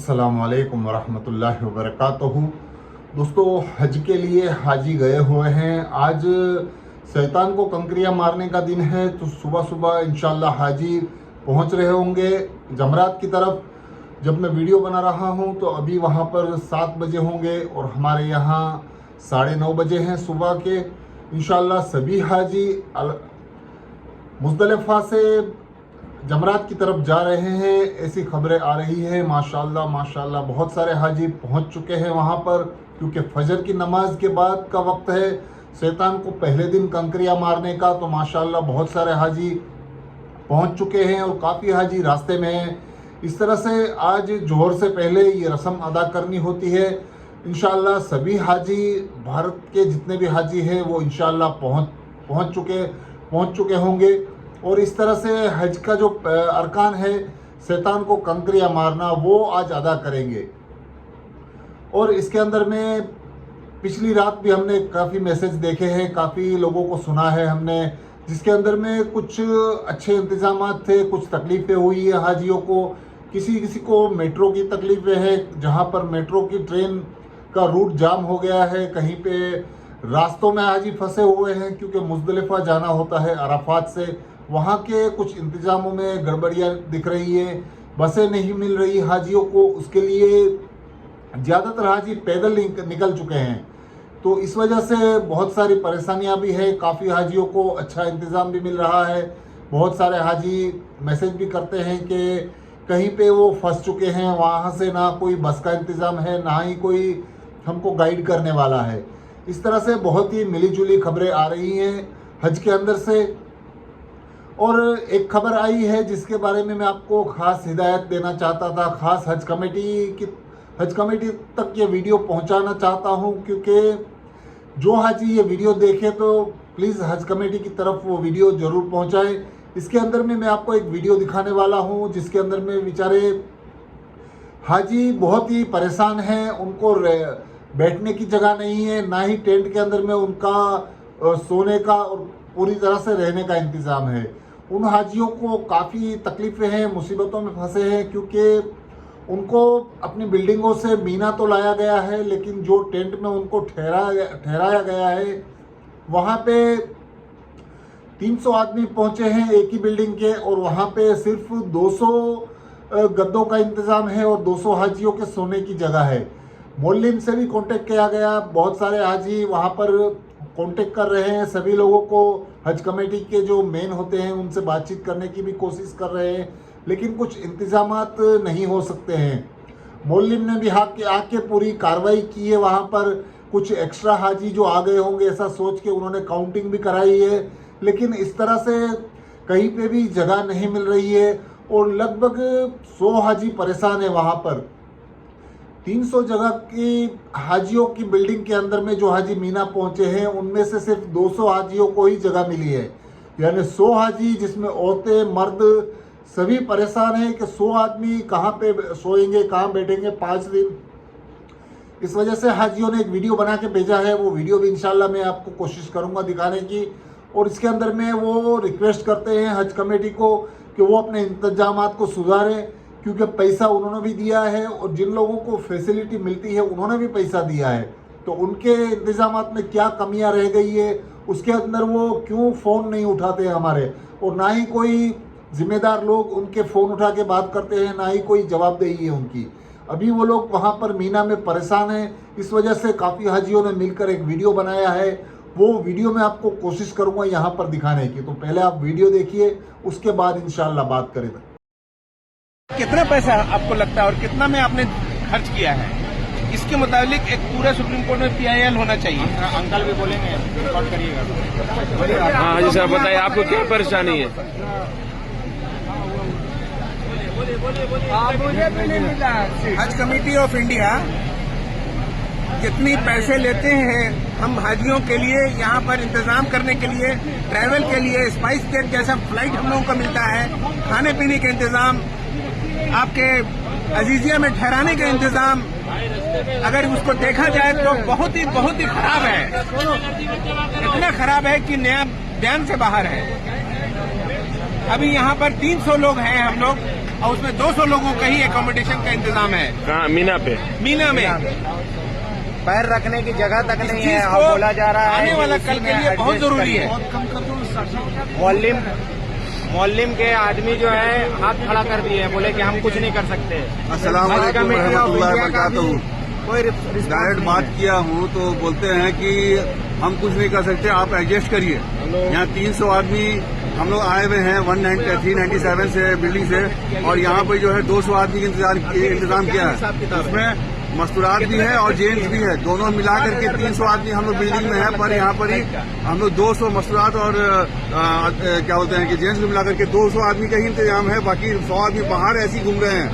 अस्सलाम वालेकुम वरहमतुल्लाहि वबरकातुहू। दोस्तों, हज के लिए हाजी गए हुए हैं। आज शैतान को कंकरियां मारने का दिन है, तो सुबह सुबह इंशाल्लाह हाजी पहुंच रहे होंगे जमरात की तरफ। जब मैं वीडियो बना रहा हूं तो अभी वहां पर 7 बजे होंगे और हमारे यहाँ 9:30 बजे हैं सुबह के। इंशाल्लाह सभी हाजी मुज़दलिफ़ा से जमरात की तरफ जा रहे हैं, ऐसी खबरें आ रही हैं। माशाल्लाह माशाल्लाह बहुत सारे हाजी पहुंच चुके हैं वहां पर, क्योंकि फजर की नमाज के बाद का वक्त है शैतान को पहले दिन कंकरियां मारने का। तो माशाल्लाह बहुत सारे हाजी पहुंच चुके हैं और काफ़ी हाजी रास्ते में हैं। इस तरह से आज जोहर से पहले ये रस्म अदा करनी होती है। इंशाल्लाह सभी हाजी, भारत के जितने भी हाजी हैं वो इंशाल्लाह पहुंच चुके होंगे। और इस तरह से हज का जो अरकान है शैतान को कंकरियां मारना, वो आज अदा करेंगे। और इसके अंदर में पिछली रात भी हमने काफ़ी मैसेज देखे हैं, काफ़ी लोगों को सुना है हमने, जिसके अंदर में कुछ अच्छे इंतजाम थे, कुछ तकलीफ़ें हुई है हाजियों को। किसी को मेट्रो की तकलीफ़ें हैं, जहां पर मेट्रो की ट्रेन का रूट जाम हो गया है। कहीं पे रास्तों में हाजी फंसे हुए हैं, क्योंकि मुज़दलिफ़ा जाना होता है अराफात से। वहाँ के कुछ इंतज़ामों में गड़बड़ियाँ दिख रही है, बसें नहीं मिल रही हाजियों को। उसके लिए ज़्यादातर हाजी पैदल निकल चुके हैं, तो इस वजह से बहुत सारी परेशानियां भी है। काफ़ी हाजियों को अच्छा इंतज़ाम भी मिल रहा है। बहुत सारे हाजी मैसेज भी करते हैं कि कहीं पे वो फंस चुके हैं, वहाँ से ना कोई बस का इंतज़ाम है, ना ही कोई हमको गाइड करने वाला है। इस तरह से बहुत ही मिली जुली खबरें आ रही हैं हज के अंदर से। और एक खबर आई है जिसके बारे में मैं आपको ख़ास हिदायत देना चाहता था, ख़ास हज कमेटी तक ये वीडियो पहुंचाना चाहता हूं, क्योंकि जो हाजी ये वीडियो देखे तो प्लीज़ हज कमेटी की तरफ वो वीडियो ज़रूर पहुंचाएं। इसके अंदर में मैं आपको एक वीडियो दिखाने वाला हूं, जिसके अंदर में बेचारे हाजी बहुत ही परेशान हैं। उनको बैठने की जगह नहीं है, ना ही टेंट के अंदर में उनका सोने का और पूरी तरह से रहने का इंतज़ाम है। उन हाजियों को काफ़ी तकलीफ़ें हैं, मुसीबतों में फंसे हैं, क्योंकि उनको अपनी बिल्डिंगों से मीना तो लाया गया है, लेकिन जो टेंट में उनको ठहराया गया है वहाँ पे 300 आदमी पहुँचे हैं एक ही बिल्डिंग के, और वहाँ पे सिर्फ 200 गद्दों का इंतज़ाम है और 200 हाजियों के सोने की जगह है। मोल्लिम से भी कांटेक्ट किया गया, बहुत सारे हाजी वहाँ पर कांटेक्ट कर रहे हैं। सभी लोगों को हज कमेटी के जो मेन होते हैं उनसे बातचीत करने की भी कोशिश कर रहे हैं, लेकिन कुछ इंतजामात नहीं हो सकते हैं। मोल्लिम ने भी आके पूरी कार्रवाई की है वहाँ पर। कुछ एक्स्ट्रा हाजी जो आ गए होंगे ऐसा सोच के उन्होंने काउंटिंग भी कराई है, लेकिन इस तरह से कहीं पे भी जगह नहीं मिल रही है और लगभग 100 हाजी परेशान है वहाँ पर। 300 जगह की हाजियों की बिल्डिंग के अंदर में जो हाजी मीना पहुंचे हैं, उनमें से सिर्फ 200 हाजियों को ही जगह मिली है। यानी 100 हाजी, जिसमें औरतें मर्द सभी परेशान हैं कि 100 आदमी कहाँ पे सोएंगे, कहाँ बैठेंगे 5 दिन। इस वजह से हाजियों ने एक वीडियो बना के भेजा है, वो वीडियो भी इंशाल्लाह मैं आपको कोशिश करूँगा दिखाने की। और इसके अंदर में वो रिक्वेस्ट करते हैं हज कमेटी को कि वो अपने इंतजामात को सुधारें, क्योंकि पैसा उन्होंने भी दिया है और जिन लोगों को फैसिलिटी मिलती है उन्होंने भी पैसा दिया है। तो उनके इंतजामात में क्या कमियां रह गई है, उसके अंदर वो क्यों फ़ोन नहीं उठाते हैं हमारे, और ना ही कोई जिम्मेदार लोग उनके फ़ोन उठा के बात करते हैं, ना ही कोई जवाबदेही है उनकी। अभी वो लोग वहाँ पर मीना में परेशान हैं। इस वजह से काफ़ी हाजियों ने मिलकर एक वीडियो बनाया है, वो वीडियो में आपको कोशिश करूँगा यहाँ पर दिखाने की। तो पहले आप वीडियो देखिए, उसके बाद इंशाल्लाह बात करें। कितना पैसा आपको लगता है और कितना में आपने खर्च किया है, इसके मुताबिक एक पूरा सुप्रीम कोर्ट में PIL होना चाहिए। अंकल भी बोलेंगे, रिकॉर्ड करिएगा। हाँ जी सर, बताइए आपको क्या परेशानी है? हज कमेटी ऑफ इंडिया जितनी पैसे लेते हैं हम हाजियों के लिए, यहाँ पर इंतजाम करने के लिए, ट्रैवल के लिए, स्पाइस जेट जैसा फ्लाइट हम लोगों का मिलता है, खाने पीने का इंतजाम, आपके अजीजिया में ठहराने का इंतजाम, अगर उसको देखा जाए तो बहुत ही खराब है। इतना खराब है कि नया ध्यान से बाहर है। अभी यहाँ पर 300 लोग हैं हम लोग, और उसमें 200 लोगों का ही एकोमोडेशन का इंतजाम है। कहाँ? मीना पे? मीना में पैर रखने की जगह तक नहीं इस है चीज और को बोला जा रहा है आने वाला कि कल इसी के में लिए बहुत adjust जरूरी है। करिए। मौलिम के आदमी जो है हाथ खड़ा कर दिए, बोले कि हम कुछ नहीं कर सकते। अस्सलाम वालेकुम रहमतुल्लाहि व बरकातहू। कोई डायरेक्ट बात किया हूँ तो बोलते हैं कि हम कुछ नहीं कर सकते, आप एडजस्ट करिए। यहाँ 300 आदमी हम लोग आए हुए हैं 397 से बिल्डिंग से, और यहाँ पे जो है 200 आदमी का इंतजाम किया है। उसमें मस्तूरात भी है और जेंट्स भी है, दोनों मिला करके 300 आदमी हम लोग बिल्डिंग में है। पर यहाँ पर ही हम लोग 200 मस्तूरात और क्या बोलते हैं कि जेंट्स को मिला करके 200 आदमी का ही इंतजाम है। बाकी 100 आदमी बाहर ऐसे ही घूम रहे हैं,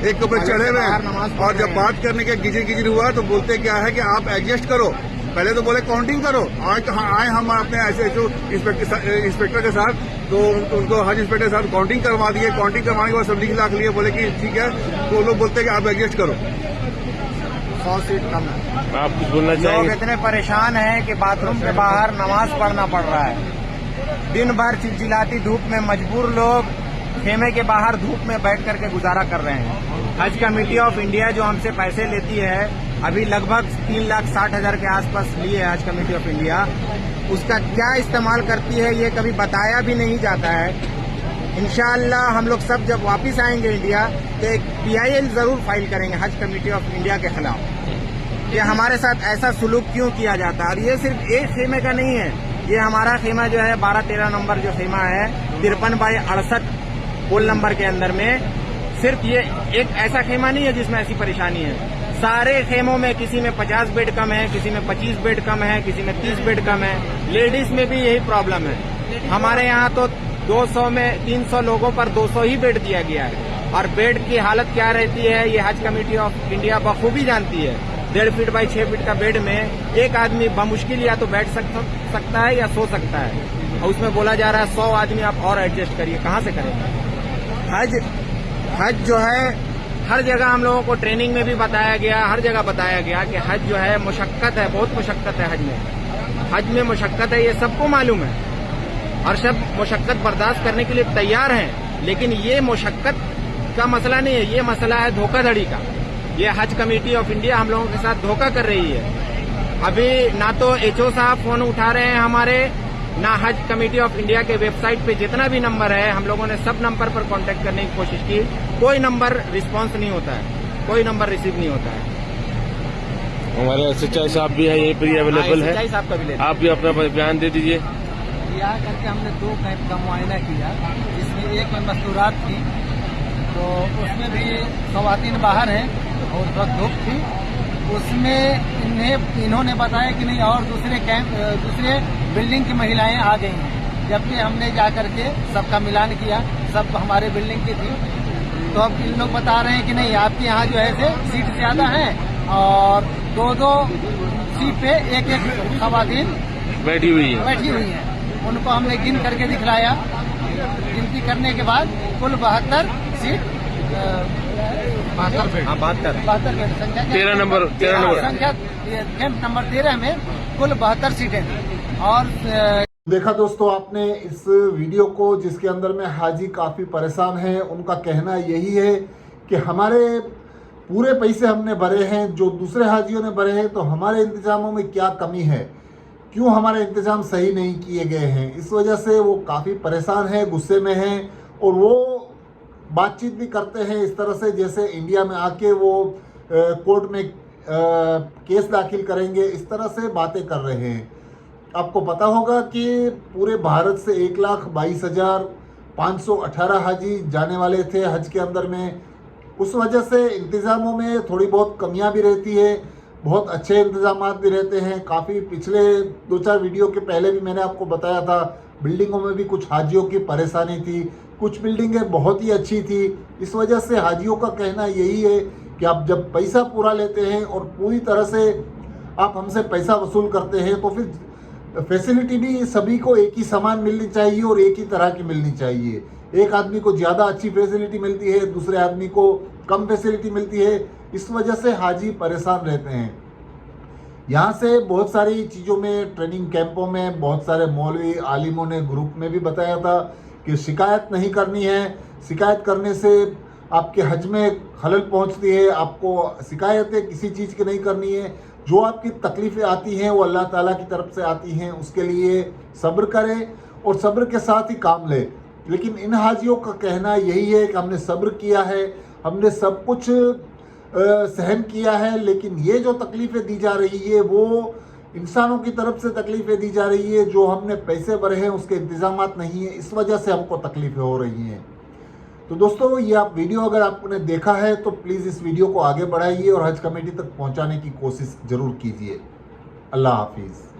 एक कपड़े चढ़े हुए हैं। और जब बात करने के गिजिर हुआ तो बोलते क्या है कि आप एडजस्ट करो। पहले तो बोले काउंटिंग करो, आज आए हम अपने ऐसे इंस्पेक्टर के साथ, तो उनको हज इंस्पेक्टर के साथ काउंटिंग करवा दिए। काउंटिंग करवाने के बाद सब लिख लिए, बोले कि ठीक है। तो लोग बोलते हैं कि आप एडजस्ट करो। 100 सीट कम है। आप कुछ बोलना लोग चाहेंगे? इतने परेशान हैं कि बाथरूम के बाहर नमाज पढ़ना पड़ रहा है। दिन भर चिलचिलाती धूप में मजबूर लोग खेमे के बाहर धूप में बैठ करके गुजारा कर रहे हैं। हज कमेटी ऑफ इंडिया जो हमसे पैसे लेती है, अभी लगभग 3,60,000 के आसपास लिए है हज कमेटी ऑफ इंडिया। उसका क्या इस्तेमाल करती है ये कभी बताया भी नहीं जाता है। इंशाअल्लाह हम लोग सब जब वापस आएंगे इंडिया तो एक PIL जरूर फाइल करेंगे हज कमेटी ऑफ इंडिया के खिलाफ कि हमारे साथ ऐसा सुलूक क्यों किया जाता है। और ये सिर्फ एक खेमे का नहीं है, ये हमारा खेमा जो है 12-13 नंबर जो खेमा है 53/68 पोल नंबर के अंदर में, सिर्फ ये एक ऐसा खेमा नहीं है जिसमें ऐसी परेशानी है। सारे खेमों में किसी में 50 बेड कम है, किसी में 25 बेड कम है, किसी में 30 बेड कम है। लेडीज में भी यही प्रॉब्लम है। हमारे यहाँ तो 200 में 300 लोगों पर 200 ही बेड दिया गया है। और बेड की हालत क्या रहती है ये हज कमेटी ऑफ इंडिया बखूबी जानती है। 1.5 फीट बाई 6 फीट का बेड में एक आदमी बमुश्किल या तो बैठ सकता है या सो सकता है, और उसमें बोला जा रहा है 100 आदमी आप और एडजस्ट करिए। कहाँ से करेंगे? हज जो है हर जगह हम लोगों को ट्रेनिंग में भी बताया गया, हर जगह बताया गया कि हज जो है मुशक्कत है, बहुत मुशक्कत है। हज में मुशक्कत है, ये सबको मालूम है और सब मुशक्कत बर्दाश्त करने के लिए तैयार हैं। लेकिन ये मुशक्कत का मसला नहीं है, ये मसला है धोखाधड़ी का। ये हज कमेटी ऑफ इंडिया हम लोगों के साथ धोखा कर रही है। अभी ना तो HO साहब फोन उठा रहे हैं हमारे, ना हज कमेटी ऑफ इंडिया के वेबसाइट पे जितना भी नंबर है हम लोगों ने सब नंबर पर कांटेक्ट करने की कोशिश की, कोई नंबर रिस्पांस नहीं होता है, कोई नंबर रिसीव नहीं होता है। हमारे SHI साहब भी है यहीं पर ही अवेलेबल है, SHI साहब का भी आप भी अपना बयान दे दीजिए। यहाँ करके हमने 2 कैंप का मुआयना किया, जिसमें एक में मस्तूरात थी, तो उसमें भी ख़वातीन बाहर हैं और बहुत धूप थी। उसमें इन्होंने बताया कि नहीं और दूसरे बिल्डिंग की महिलाएं आ गई हैं, जबकि हमने जा करके सबका मिलान किया, सब हमारे बिल्डिंग की थी। तो अब इन लोग बता रहे हैं कि नहीं आपके यहाँ जो है सीट ज़्यादा है और 2-2 सीट पे एक ख़वातीन बैठी हुई है। उनको हमने गिन करके दिखलाया, गिनती करने के बाद कुल 72 सीट 72 बेड संख्या 13 नंबर संख्या कैंप नंबर 13 में कुल 72 सीटें थी। और देखा दोस्तों आपने इस वीडियो को, जिसके अंदर में हाजी काफ़ी परेशान हैं। उनका कहना यही है कि हमारे पूरे पैसे हमने भरे हैं, जो दूसरे हाजियों ने भरे हैं, तो हमारे इंतजामों में क्या कमी है, क्यों हमारे इंतजाम सही नहीं किए गए हैं। इस वजह से वो काफ़ी परेशान है, गुस्से में हैं, और वो बातचीत भी करते हैं इस तरह से जैसे इंडिया में आके वो कोर्ट में केस दाखिल करेंगे, इस तरह से बातें कर रहे हैं। आपको पता होगा कि पूरे भारत से 1,22,518 हाजी जाने वाले थे हज के अंदर में। उस वजह से इंतज़ामों में थोड़ी बहुत कमियां भी रहती है, बहुत अच्छे इंतज़ाम भी रहते हैं। काफ़ी पिछले 2-4 वीडियो के पहले भी मैंने आपको बताया था, बिल्डिंगों में भी कुछ हाजियों की परेशानी थी, कुछ बिल्डिंगें बहुत ही अच्छी थी। इस वजह से हाजियों का कहना यही है कि आप जब पैसा पूरा लेते हैं और पूरी तरह से आप हमसे पैसा वसूल करते हैं, तो फिर फैसिलिटी भी सभी को एक ही समान मिलनी चाहिए और एक ही तरह की मिलनी चाहिए। एक आदमी को ज़्यादा अच्छी फैसिलिटी मिलती है, दूसरे आदमी को कम फैसिलिटी मिलती है। इस वजह से हाजी परेशान रहते हैं। यहाँ से बहुत सारी चीज़ों में, ट्रेनिंग कैंपों में बहुत सारे मौलवी आलिमों ने ग्रुप में भी बताया था कि शिकायत नहीं करनी है। शिकायत करने से आपके हज में खलल पहुंचती है। आपको शिकायतें किसी चीज़ की नहीं करनी है। जो आपकी तकलीफ़ें आती हैं वो अल्लाह ताला की तरफ से आती हैं, उसके लिए सब्र करें और सब्र के साथ ही काम लें। लेकिन इन हाजियों का कहना यही है कि हमने सब्र किया है, हमने सब कुछ सहन किया है, लेकिन ये जो तकलीफ़ें दी जा रही है वो इंसानों की तरफ से तकलीफ़ें दी जा रही है। जो हमने पैसे भरे हैं उसके इंतज़ामात नहीं है, इस वजह से हमको तकलीफ़ें हो रही हैं। तो दोस्तों, ये आप वीडियो अगर आपने देखा है तो प्लीज़ इस वीडियो को आगे बढ़ाइए और हज कमेटी तक पहुंचाने की कोशिश ज़रूर कीजिए। अल्लाह हाफिज़।